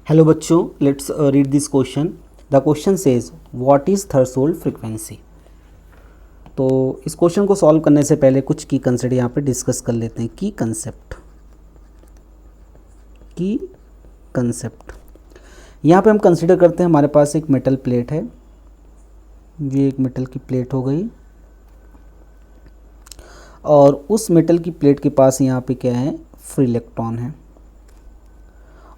Hello बच्चों, let's read this question. The question says what is threshold frequency. तो इस question को solve करने से पहले कुछ की कंसेप्ट यहाँ पे डिस्कस कर लेते हैं। की कंसेप्ट यहाँ पे हम कंसिडर करते हैं, हमारे पास एक मेटल प्लेट है। ये एक मेटल की प्लेट हो गई और उस मेटल की प्लेट के पास यहाँ पे क्या है, फ्री इलेक्ट्रॉन है।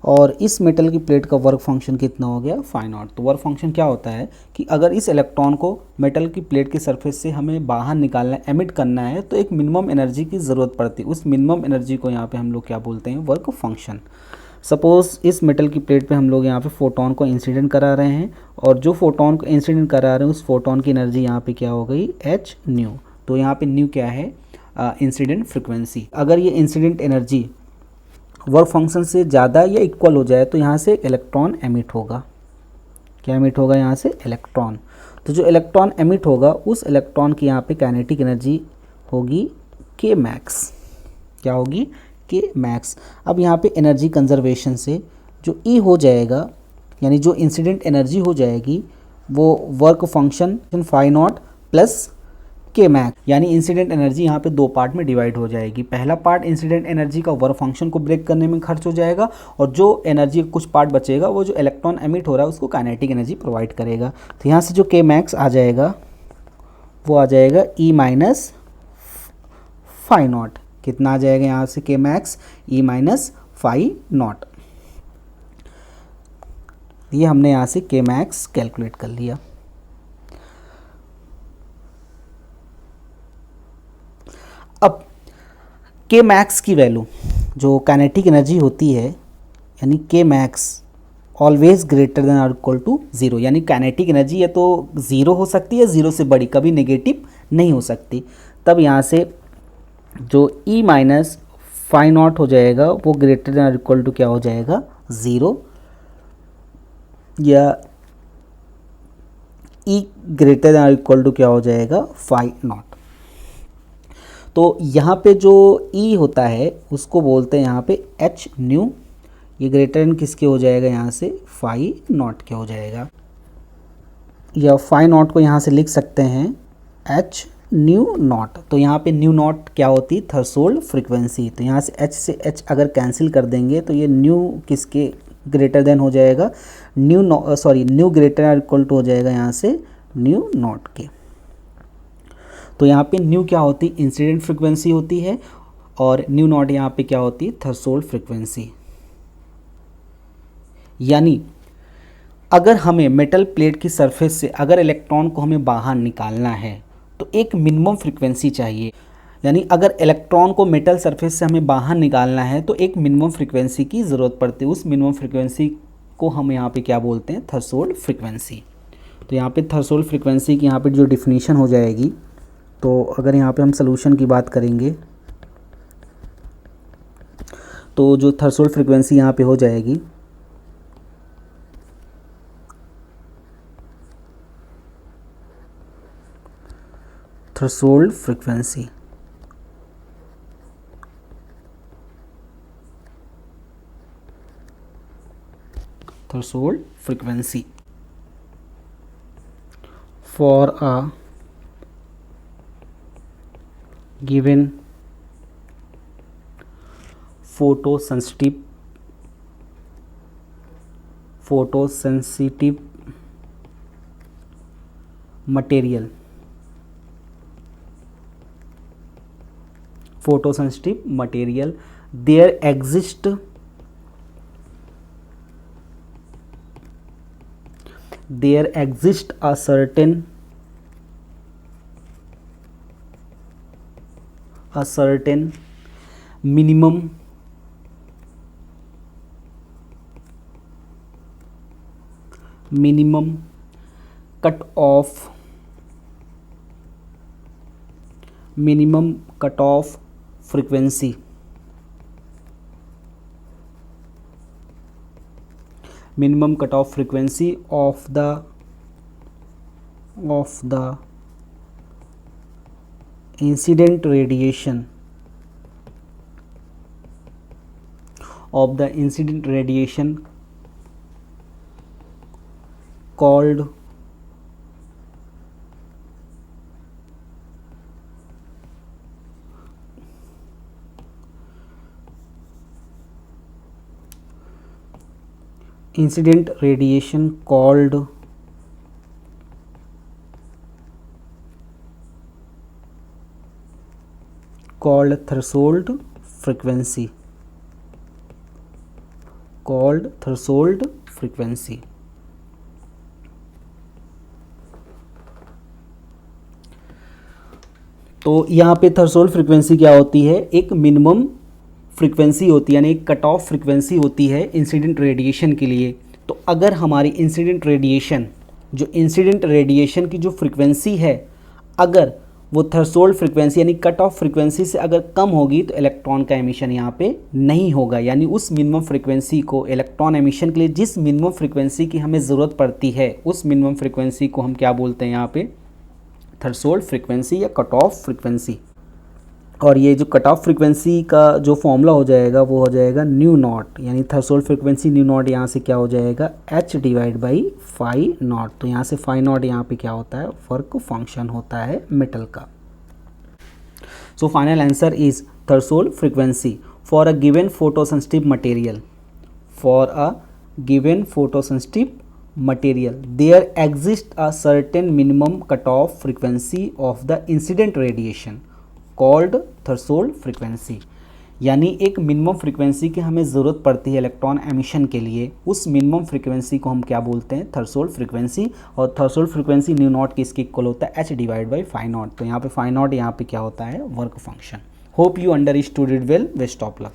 और इस मेटल की प्लेट का वर्क फंक्शन कितना हो गया, फाई नॉट। तो वर्क फंक्शन क्या होता है कि अगर इस इलेक्ट्रॉन को मेटल की प्लेट के सरफेस से हमें बाहर निकालना है, एमिट करना है, तो एक मिनिमम एनर्जी की ज़रूरत पड़ती है। उस मिनिमम एनर्जी को यहाँ पे हम लोग क्या बोलते हैं, वर्क फंक्शन। सपोज़ इस मेटल की प्लेट पे हम लोग यहाँ पे फोटोन को इंसिडेंट करा रहे हैं और जो फोटोन को इंसिडेंट करा रहे हैं उस फोटोन की एनर्जी यहाँ पे क्या हो गई, एच न्यू। तो यहाँ पे न्यू क्या है, इंसिडेंट फ्रिक्वेंसी। अगर ये इंसिडेंट एनर्जी वर्क फंक्शन से ज़्यादा या इक्वल हो जाए तो यहाँ से इलेक्ट्रॉन एमिट होगा। क्या एमिट होगा, यहाँ से इलेक्ट्रॉन। तो जो इलेक्ट्रॉन एमिट होगा उस इलेक्ट्रॉन की यहाँ पे काइनेटिक एनर्जी होगी के मैक्स। क्या होगी, के मैक्स। अब यहाँ पे एनर्जी कंजर्वेशन से जो ई हो जाएगा, यानी जो इंसिडेंट एनर्जी हो जाएगी, वो work function phi naught plus K max, यानी इंसिडेंट एनर्जी यहाँ पे दो पार्ट में डिवाइड हो जाएगी। पहला पार्ट इंसिडेंट एनर्जी का वर्क फंक्शन को ब्रेक करने में खर्च हो जाएगा और जो एनर्जी कुछ पार्ट बचेगा वो जो इलेक्ट्रॉन एमिट हो रहा है उसको काइनेटिक एनर्जी प्रोवाइड करेगा। तो यहाँ से जो के मैक्स आ जाएगा वो आ जाएगा ई माइनस फाई नॉट। कितना आ जाएगा यहाँ से K max, E minus phi naught. ये हमने यहाँ से के मैक्स कैलकुलेट कर लिया। अब के मैक्स की वैल्यू जो काइनेटिक एनर्जी होती है, यानी के मैक्स ऑलवेज ग्रेटर देन और इक्वल टू ज़ीरो, यानी काइनेटिक एनर्जी या तो ज़ीरो हो सकती है, ज़ीरो से बड़ी, कभी नेगेटिव नहीं हो सकती। तब यहाँ से जो ई माइनस फाई नॉट हो जाएगा वो ग्रेटर देन और इक्वल टू क्या हो जाएगा, ज़ीरो, या ई ग्रेटर देन और इक्वल टू क्या हो जाएगा, फाई नॉट। तो यहाँ पे जो E होता है उसको बोलते हैं यहाँ पे एच न्यू। ये ग्रेटर देन किसके हो जाएगा, यहाँ से फाई नॉट के हो जाएगा, या फाई नॉट को यहाँ से लिख सकते हैं एच न्यू नॉट। तो यहाँ पे न्यू नॉट क्या होती है, थ्रेशोल्ड फ्रीक्वेंसी। तो यहाँ से एच से एच अगर कैंसिल कर देंगे तो ये न्यू किसके ग्रेटर देन हो जाएगा, nu greater than equal to हो जाएगा यहाँ से न्यू नॉट के। तो यहाँ पे न्यू क्या होती है, इंसिडेंट फ्रिक्वेंसी होती है, और न्यू नॉट यहाँ पे क्या होती है, थ्रेशोल्ड फ्रिक्वेंसी। यानी अगर हमें मेटल प्लेट की सरफेस से अगर इलेक्ट्रॉन को हमें बाहर निकालना है तो एक मिनिमम फ्रिक्वेंसी चाहिए। यानी अगर इलेक्ट्रॉन को मेटल सरफेस से हमें बाहर निकालना है तो एक मिनिमम फ्रिक्वेंसी की ज़रूरत पड़ती है। उस मिनिमम फ्रिक्वेंसी को हम यहाँ पे क्या बोलते हैं, थ्रेशोल्ड फ्रिक्वेंसी। तो यहाँ पे थ्रेशोल्ड फ्रिक्वेंसी की यहाँ पे जो डिफिनीशन हो जाएगी, तो अगर यहाँ पे हम सलूशन की बात करेंगे तो जो थ्रेशोल्ड फ्रिक्वेंसी यहाँ पे हो जाएगी, threshold frequency for a given photosensitive material, there exist a certain minimum cut off frequency, of the incident radiation called incident radiation called threshold frequency, called threshold frequency. तो यहाँ पे थ्रेशोल्ड फ्रीक्वेंसी क्या होती है, एक मिनिमम फ्रीक्वेंसी होती है, यानी एक कट ऑफ फ्रीक्वेंसी होती है इंसिडेंट रेडिएशन के लिए। तो अगर हमारी इंसिडेंट रेडिएशन, जो इंसिडेंट रेडिएशन की जो फ्रीक्वेंसी है, अगर वो थ्रेशोल्ड फ्रीक्वेंसी यानी कट ऑफ फ्रीक्वेंसी से अगर कम होगी तो इलेक्ट्रॉन का एमिशन यहाँ पे नहीं होगा। यानी उस मिनिमम फ्रीक्वेंसी को, इलेक्ट्रॉन एमिशन के लिए जिस मिनिमम फ्रीक्वेंसी की हमें ज़रूरत पड़ती है, उस मिनिमम फ्रीक्वेंसी को हम क्या बोलते हैं यहाँ पे, थ्रेशोल्ड फ्रीक्वेंसी या कट ऑफ फ्रीक्वेंसी। और ये जो कट ऑफ फ्रीक्वेंसी का जो फॉर्मूला हो जाएगा वो हो जाएगा न्यू नॉट, यानी थ्रेशोल्ड फ्रीक्वेंसी न्यू नॉट यहाँ से क्या हो जाएगा, h divide by phi naught. तो यहाँ से फाई नॉट यहाँ पे क्या होता है, वर्क फंक्शन होता है मेटल का। So final answer is threshold frequency for a given photosensitive material, for a given photosensitive material there exists a certain minimum cutoff frequency of the incident radiation called threshold frequency। यानी एक minimum frequency की हमें ज़रूरत पड़ती है electron emission के लिए, उस मिनिमम फ्रीक्वेंसी को हम क्या बोलते हैं, थ्रेशोल्ड फ्रीक्वेंसी। और थ्रेशोल्ड फ्रीक्वेंसी न्यू नॉट किसके इक्वल होता है, h divide by phi naught. तो यहाँ पे फाई नॉट यहाँ पे क्या होता है, work function. Hope you understood it well, best of luck.